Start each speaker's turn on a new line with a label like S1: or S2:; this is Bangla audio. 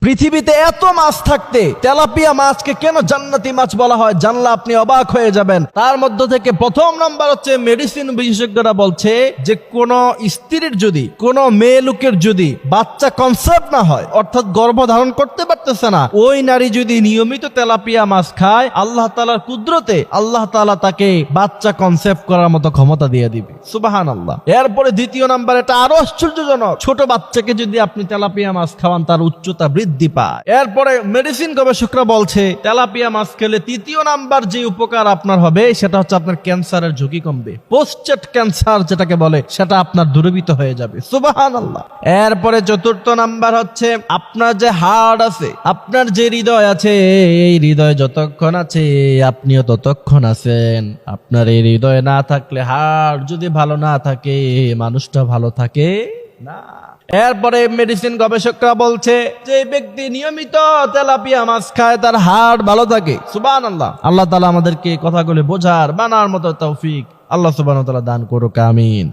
S1: পৃথিবীতে এত মাছ থাকতে তেলাপিয়া মাছকে কেন জান্নাতি মাছ বলা হয় জানলে আপনি অবাক হয়ে যাবেন। তার মধ্য থেকে প্রথম নাম্বার হচ্ছে, মেডিসিন বিশেষজ্ঞরা বলছে যে কোন স্ত্রীর যদি, কোন মেয়ে লোকের যদি বাচ্চা কনসেপ্ট না হয়, অর্থাৎ গর্ভধারণ করতে পারতেছে না, ওই নারী যদি নিয়মিত তেলাপিয়া মাছ খায়, আল্লাহ তাআলার কুদরতে আল্লাহ তাআলা তাকে বাচ্চা কনসেপ্ট করার মতো ক্ষমতা দিয়ে দিবে। সুবহানাল্লাহ। এরপরে দ্বিতীয় নাম্বার, এটা আরো আশ্চর্যজনক, ছোট বাচ্চাকে যদি আপনি তেলাপিয়া মাছ খাওয়ান তার উচ্চতা বৃদ্ধি পায়। এরপরে মেডিসিন গবেষকরা বলছে তেলাপিয়া মাছ খেলে তৃতীয় নাম্বার যে উপকার আপনার হবে সেটা হচ্ছে আপনার ক্যান্সারের ঝুঁকি কমবে। প্রোস্টেট ক্যান্সার যেটাকে বলে সেটা আপনার দূরীভূত হয়ে যাবে। সুবহানাল্লাহ। এরপরে চতুর্থ নাম্বার হচ্ছে, আপনার যে হার্ট আছে, আপনার যে হৃদয় আছে, এই হৃদয় যতক্ষণ আছে আপনিও ততক্ষণ আছেন। আপনার এই হৃদয় না থাকলে, হার্ট যদি ভালো না থাকে, মানুষটা ভালো থাকে না। এরপরে মেডিসিন গবেষকরা বলছে যে ব্যক্তি নিয়মিত তেলাপিয়া মাছ খায় তার হার্ট ভালো থাকে। সুবহানাল্লাহ। আল্লাহ তাআলা আমাদেরকে কথাগুলো বোঝার, মানার মতো তৌফিক আল্লাহ সুবহানাহু ওয়া তাআলা দান করুক। আমিন।